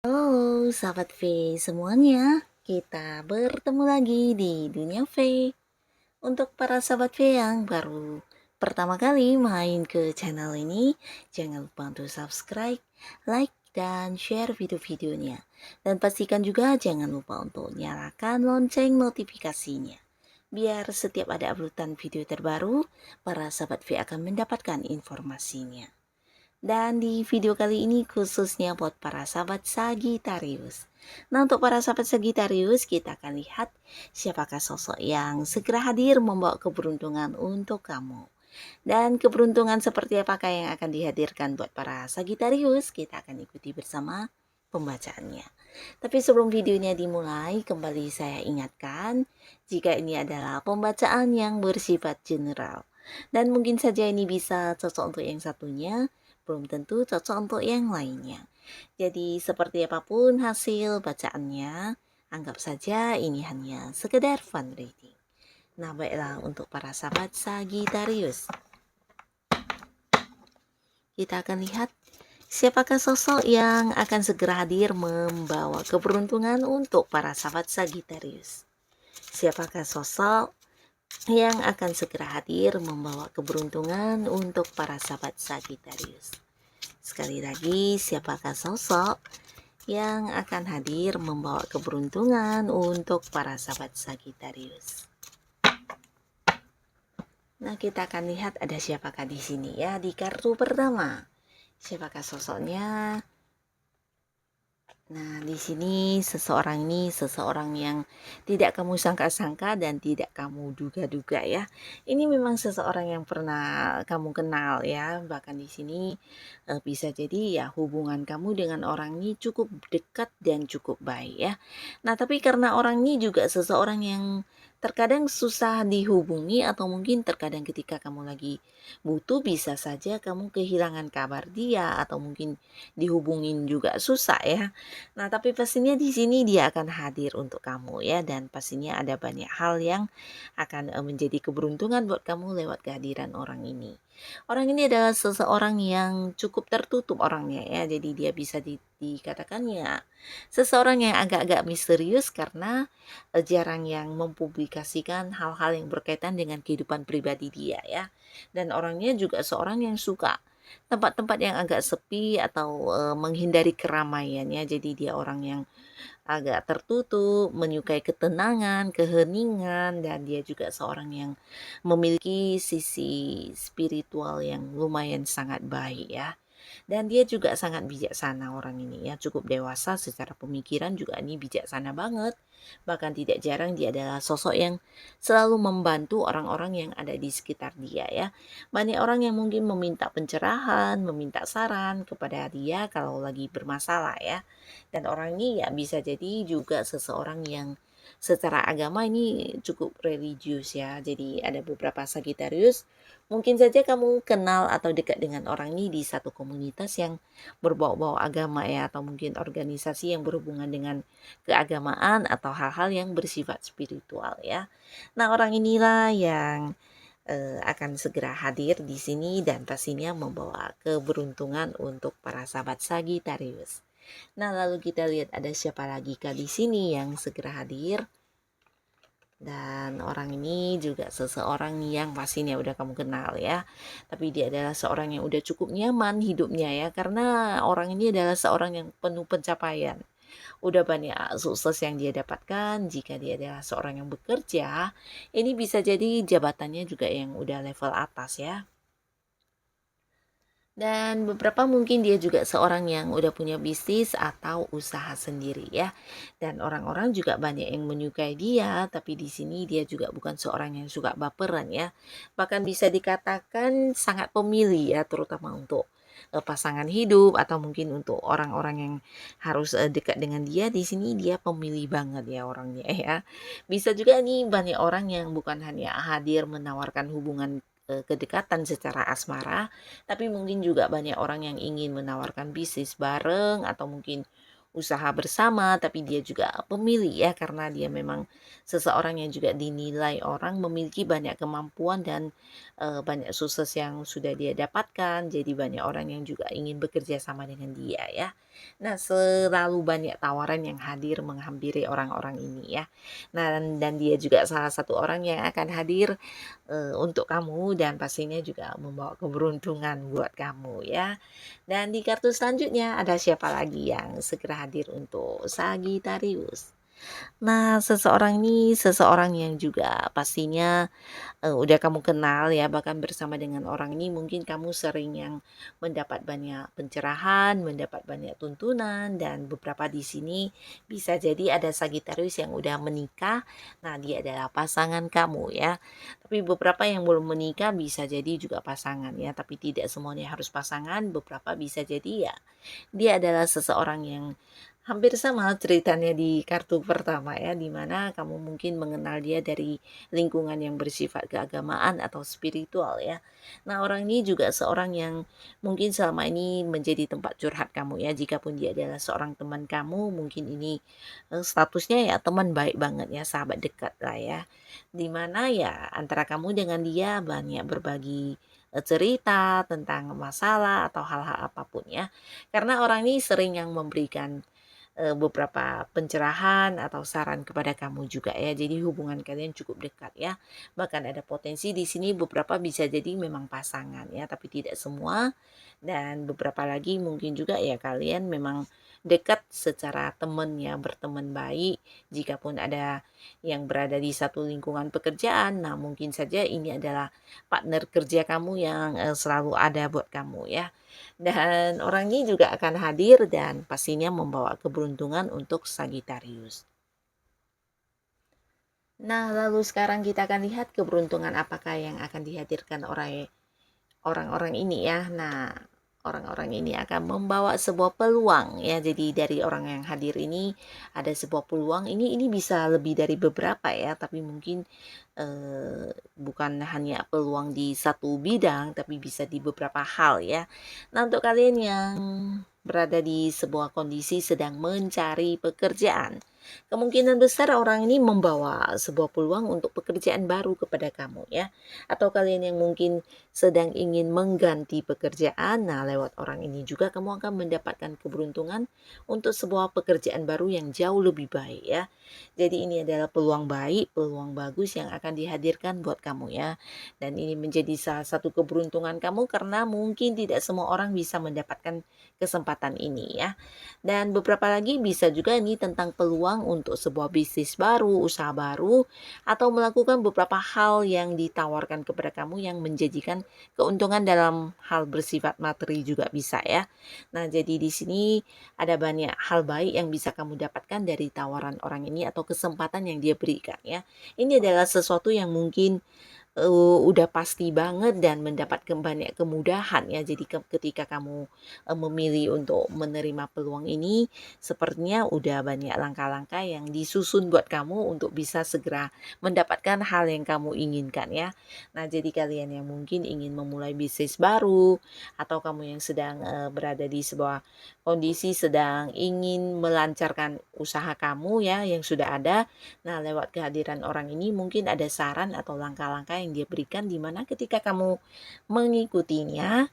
Halo sahabat V semuanya, kita bertemu lagi di Dunia V. Untuk para sahabat V yang baru pertama kali main ke channel ini, jangan lupa untuk subscribe, like, dan share video-videonya. Dan pastikan juga jangan lupa untuk nyalakan lonceng notifikasinya. Biar setiap ada uploadan video terbaru, para sahabat V akan mendapatkan informasinya. Dan di video kali ini khususnya buat para sahabat Sagittarius. Nah, untuk para sahabat Sagittarius, kita akan lihat siapakah sosok yang segera hadir membawa keberuntungan untuk kamu. Dan keberuntungan seperti apakah yang akan dihadirkan buat para Sagittarius, kita akan ikuti bersama pembacaannya. Tapi sebelum videonya dimulai, kembali saya ingatkan, jika ini adalah pembacaan yang bersifat general. Dan mungkin saja ini bisa cocok untuk yang satunya, belum tentu cocok untuk yang lainnya. Jadi seperti apapun hasil bacaannya, anggap saja ini hanya sekedar fun reading. Nah, baiklah untuk para sahabat Sagittarius, kita akan lihat siapakah sosok yang akan segera hadir membawa keberuntungan untuk para sahabat Sagittarius. Siapakah sosok yang akan segera hadir membawa keberuntungan untuk para sahabat Sagittarius. Sekali lagi, siapakah sosok yang akan hadir membawa keberuntungan untuk para sahabat Sagittarius. Nah, kita akan lihat ada siapakah di sini ya di kartu pertama. Siapakah sosoknya? Nah, di sini seseorang yang tidak kamu sangka-sangka dan tidak kamu duga-duga ya. Ini memang seseorang yang pernah kamu kenal ya. Bahkan di sini bisa jadi ya hubungan kamu dengan orang ini cukup dekat dan cukup baik ya. Nah, tapi karena orang ini juga seseorang yang terkadang susah dihubungi atau mungkin terkadang ketika kamu lagi butuh bisa saja kamu kehilangan kabar dia atau mungkin dihubungin juga susah ya. Nah, tapi pastinya di sini dia akan hadir untuk kamu ya, dan pastinya ada banyak hal yang akan menjadi keberuntungan buat kamu lewat kehadiran orang ini. Orang ini adalah seseorang yang cukup tertutup orangnya ya, jadi dia bisa dikatakan ya seseorang yang agak-agak misterius karena jarang yang mempublikasikan hal-hal yang berkaitan dengan kehidupan pribadi dia ya. Dan orangnya juga seorang yang suka tempat-tempat yang agak sepi atau menghindari keramaian ya. Jadi dia orang yang agak tertutup, menyukai ketenangan, keheningan, dan dia juga seorang yang memiliki sisi spiritual yang lumayan sangat baik ya. Dan dia juga sangat bijaksana orang ini ya, cukup dewasa secara pemikiran juga ini bijaksana banget. Bahkan tidak jarang dia adalah sosok yang selalu membantu orang-orang yang ada di sekitar dia ya. Banyak orang yang mungkin meminta pencerahan, meminta saran kepada dia kalau lagi bermasalah ya. Dan orang ini ya bisa jadi juga seseorang yang secara agama ini cukup religius ya. Jadi ada beberapa Sagittarius mungkin saja kamu kenal atau dekat dengan orang ini di satu komunitas yang berbau-bau agama ya, atau mungkin organisasi yang berhubungan dengan keagamaan atau hal-hal yang bersifat spiritual ya. Nah, orang inilah yang akan segera hadir di sini dan pastinya membawa keberuntungan untuk para sahabat Sagittarius. Nah, lalu kita lihat ada siapa lagi kah di sini yang segera hadir. Dan orang ini juga seseorang yang pastinya udah kamu kenal ya. Tapi dia adalah seorang yang udah cukup nyaman hidupnya ya. Karena orang ini adalah seorang yang penuh pencapaian. Udah banyak sukses yang dia dapatkan. Jika dia adalah seorang yang bekerja, ini bisa jadi jabatannya juga yang udah level atas ya. Dan beberapa mungkin dia juga seorang yang udah punya bisnis atau usaha sendiri ya. Dan orang-orang juga banyak yang menyukai dia, tapi di sini dia juga bukan seorang yang suka baperan ya. Bahkan bisa dikatakan sangat pemilih ya, terutama untuk pasangan hidup atau mungkin untuk orang-orang yang harus, dekat dengan dia, di sini dia pemilih banget ya orangnya ya. Bisa juga nih banyak orang yang bukan hanya hadir menawarkan hubungan, kedekatan secara asmara, tapi mungkin juga banyak orang yang ingin menawarkan bisnis bareng atau mungkin usaha bersama, tapi dia juga pemilih ya karena dia memang seseorang yang juga dinilai orang memiliki banyak kemampuan dan, banyak sukses yang sudah dia dapatkan, jadi banyak orang yang juga ingin bekerja sama dengan dia ya. Nah, selalu banyak tawaran yang hadir menghampiri orang-orang ini ya. Nah, dan dia juga salah satu orang yang akan hadir, untuk kamu dan pastinya juga membawa keberuntungan buat kamu ya. Dan di kartu selanjutnya ada siapa lagi yang segera hadir untuk Sagittarius. Nah, seseorang ini seseorang yang juga pastinya udah kamu kenal ya, bahkan bersama dengan orang ini mungkin kamu sering yang mendapat banyak pencerahan, mendapat banyak tuntunan, dan beberapa di sini bisa jadi ada Sagittarius yang udah menikah. Nah, dia adalah pasangan kamu ya. Tapi beberapa yang belum menikah bisa jadi juga pasangan ya, tapi tidak semuanya harus pasangan, beberapa bisa jadi ya dia adalah seseorang yang hampir sama ceritanya di kartu pertama ya, di mana kamu mungkin mengenal dia dari lingkungan yang bersifat keagamaan atau spiritual ya. Nah, orang ini juga seorang yang mungkin selama ini menjadi tempat curhat kamu ya. Jikapun dia adalah seorang teman kamu, mungkin ini statusnya ya teman baik banget ya, sahabat dekat lah ya. Di mana ya antara kamu dengan dia banyak berbagi cerita tentang masalah atau hal-hal apapun ya. Karena orang ini sering yang memberikan beberapa pencerahan atau saran kepada kamu juga ya. Jadi hubungan kalian cukup dekat ya. Bahkan ada potensi di sini beberapa bisa jadi memang pasangan ya, tapi tidak semua. Dan beberapa lagi mungkin juga ya kalian memang dekat secara teman ya, berteman baik. Jikapun ada yang berada di satu lingkungan pekerjaan, nah mungkin saja ini adalah partner kerja kamu yang selalu ada buat kamu ya. Dan orang ini juga akan hadir dan pastinya membawa keberuntungan untuk Sagittarius. Nah, lalu sekarang kita akan lihat keberuntungan apakah yang akan dihadirkan oleh orang-orang ini ya. Nah, orang-orang ini akan membawa sebuah peluang ya. Jadi dari orang yang hadir ini ada sebuah peluang. Ini bisa lebih dari beberapa ya, tapi mungkin bukan hanya peluang di satu bidang, tapi bisa di beberapa hal ya. Nah, untuk kalian yang berada di sebuah kondisi sedang mencari pekerjaan, kemungkinan besar orang ini membawa sebuah peluang untuk pekerjaan baru kepada kamu ya. Atau kalian yang mungkin sedang ingin mengganti pekerjaan, nah lewat orang ini juga kamu akan mendapatkan keberuntungan untuk sebuah pekerjaan baru yang jauh lebih baik ya. Jadi ini adalah peluang baik, peluang bagus yang akan dihadirkan buat kamu ya. Dan ini menjadi salah satu keberuntungan kamu karena mungkin tidak semua orang bisa mendapatkan kesempatan ini ya. Dan beberapa lagi bisa juga ini tentang peluang untuk sebuah bisnis baru, usaha baru, atau melakukan beberapa hal yang ditawarkan kepada kamu yang menjanjikan keuntungan dalam hal bersifat materi juga bisa ya. Nah, jadi di sini ada banyak hal baik yang bisa kamu dapatkan dari tawaran orang ini atau kesempatan yang dia berikan ya. Ini adalah sesuatu yang mungkin udah pasti banget dan mendapatkan banyak kemudahan ya. Jadi ketika kamu, memilih untuk menerima peluang ini, sepertinya udah banyak langkah-langkah yang disusun buat kamu untuk bisa segera mendapatkan hal yang kamu inginkan ya. Nah, jadi kalian yang mungkin ingin memulai bisnis baru atau kamu yang sedang, berada di sebuah kondisi sedang ingin melancarkan usaha kamu ya yang sudah ada. Nah, lewat kehadiran orang ini mungkin ada saran atau langkah-langkah yang dia berikan di mana ketika kamu mengikutinya,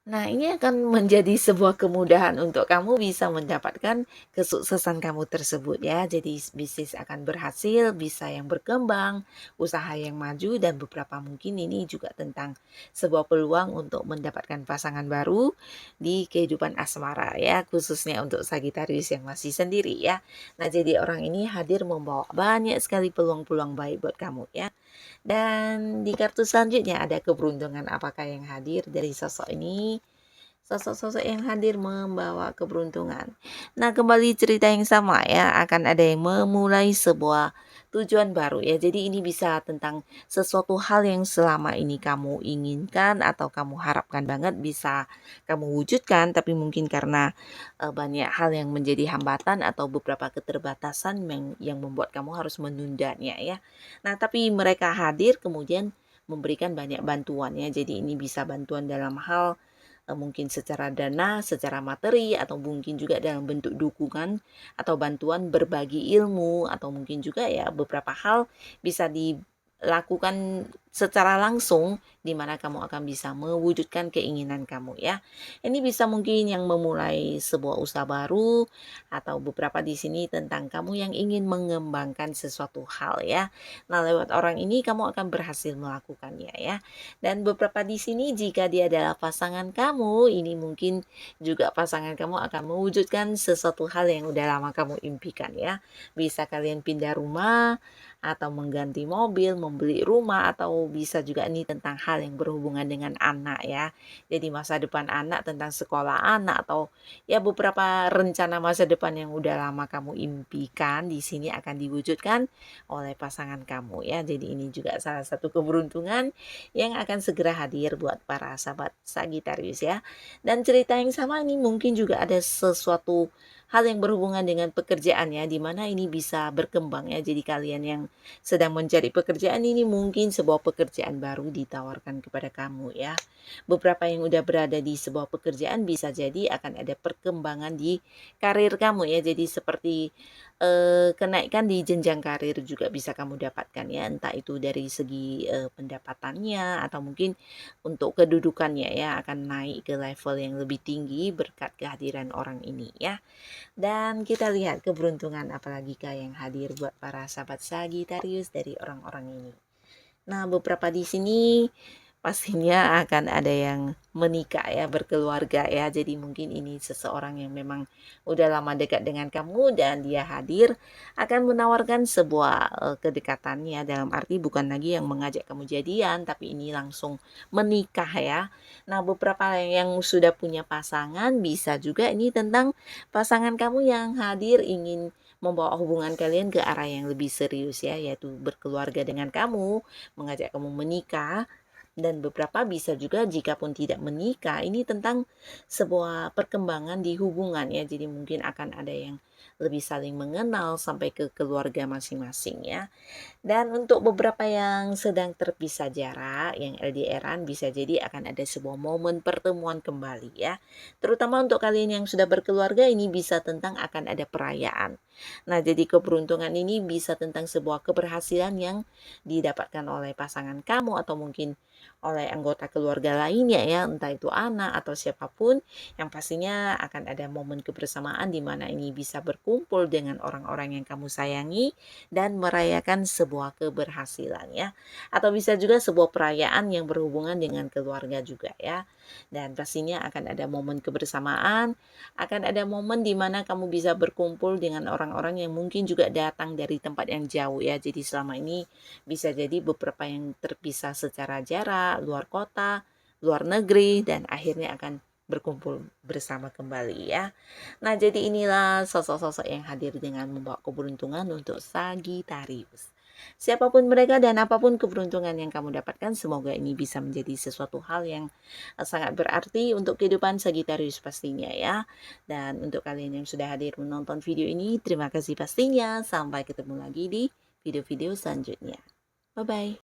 nah, ini akan menjadi sebuah kemudahan untuk kamu bisa mendapatkan kesuksesan kamu tersebut ya. Jadi bisnis akan berhasil, bisa yang berkembang, usaha yang maju dan beberapa mungkin ini juga tentang sebuah peluang untuk mendapatkan pasangan baru di kehidupan asmara ya, khususnya untuk Sagittarius yang masih sendiri ya. Nah, jadi orang ini hadir membawa banyak sekali peluang-peluang baik buat kamu ya. Dan di kartu selanjutnya ada keberuntungan apakah yang hadir dari sosok ini? Sosok-sosok yang hadir membawa keberuntungan. Nah, kembali cerita yang sama ya, akan ada yang memulai sebuah tujuan baru ya. Jadi ini bisa tentang sesuatu hal yang selama ini kamu inginkan atau kamu harapkan banget bisa kamu wujudkan, tapi mungkin karena banyak hal yang menjadi hambatan atau beberapa keterbatasan yang membuat kamu harus menundanya ya. Nah, tapi mereka hadir kemudian memberikan banyak bantuan ya. Jadi ini bisa bantuan dalam hal mungkin secara dana, secara materi, atau mungkin juga dalam bentuk dukungan atau bantuan berbagi ilmu, atau mungkin juga ya beberapa hal bisa dilakukan secara langsung di mana kamu akan bisa mewujudkan keinginan kamu ya. Ini bisa mungkin yang memulai sebuah usaha baru atau beberapa di sini tentang kamu yang ingin mengembangkan sesuatu hal ya. Nah, lewat orang ini kamu akan berhasil melakukannya ya. Dan beberapa di sini jika dia adalah pasangan kamu, ini mungkin juga pasangan kamu akan mewujudkan sesuatu hal yang udah lama kamu impikan ya. Bisa kalian pindah rumah atau mengganti mobil, membeli rumah, atau bisa juga ini tentang hal yang berhubungan dengan anak ya. Jadi masa depan anak, tentang sekolah anak, atau ya beberapa rencana masa depan yang udah lama kamu impikan di sini akan diwujudkan oleh pasangan kamu ya. Jadi ini juga salah satu keberuntungan yang akan segera hadir buat para sahabat Sagitarius ya. Dan cerita yang sama ini mungkin juga ada sesuatu hal yang berhubungan dengan pekerjaan ya, di mana ini bisa berkembang ya. Jadi kalian yang sedang mencari pekerjaan ini mungkin sebuah pekerjaan baru ditawarkan kepada kamu ya. Beberapa yang udah berada di sebuah pekerjaan bisa jadi akan ada perkembangan di karir kamu ya. Jadi seperti kenaikan di jenjang karir juga bisa kamu dapatkan ya, entah itu dari segi pendapatannya atau mungkin untuk kedudukannya ya akan naik ke level yang lebih tinggi berkat kehadiran orang ini ya. Dan kita lihat keberuntungan apalagi kah yang hadir buat para sahabat Sagitarius dari orang-orang ini. Nah, beberapa di sini pastinya akan ada yang menikah ya, berkeluarga ya. Jadi mungkin ini seseorang yang memang udah lama dekat dengan kamu dan dia hadir akan menawarkan sebuah kedekatan ya, dalam arti bukan lagi yang mengajak kamu jadian, tapi ini langsung menikah ya. Nah, beberapa yang sudah punya pasangan bisa juga ini tentang pasangan kamu yang hadir ingin membawa hubungan kalian ke arah yang lebih serius ya, yaitu berkeluarga dengan kamu, mengajak kamu menikah. Dan beberapa bisa juga jika pun tidak menikah, ini tentang sebuah perkembangan di hubungan ya. Jadi mungkin akan ada yang lebih saling mengenal sampai ke keluarga masing-masing ya. Dan untuk beberapa yang sedang terpisah jarak, yang LDRan bisa jadi akan ada sebuah momen pertemuan kembali ya. Terutama untuk kalian yang sudah berkeluarga ini bisa tentang akan ada perayaan. Nah, jadi keberuntungan ini bisa tentang sebuah keberhasilan yang didapatkan oleh pasangan kamu atau mungkin oleh anggota keluarga lainnya ya, entah itu anak atau siapapun, yang pastinya akan ada momen kebersamaan di mana ini bisa berkumpul dengan orang-orang yang kamu sayangi dan merayakan sebuah keberhasilan ya. Atau bisa juga sebuah perayaan yang berhubungan dengan keluarga juga ya. Dan pastinya akan ada momen kebersamaan, akan ada momen di mana kamu bisa berkumpul dengan orang-orang yang mungkin juga datang dari tempat yang jauh ya. Jadi selama ini bisa jadi beberapa yang terpisah secara jarak, luar kota, luar negeri, dan akhirnya akan berkumpul bersama kembali ya. Nah, jadi inilah sosok-sosok yang hadir dengan membawa keberuntungan untuk Sagitarius. Siapapun mereka dan apapun keberuntungan yang kamu dapatkan, semoga ini bisa menjadi sesuatu hal yang sangat berarti untuk kehidupan Sagitarius pastinya ya. Dan untuk kalian yang sudah hadir menonton video ini, terima kasih pastinya. Sampai ketemu lagi di video-video selanjutnya. Bye-bye.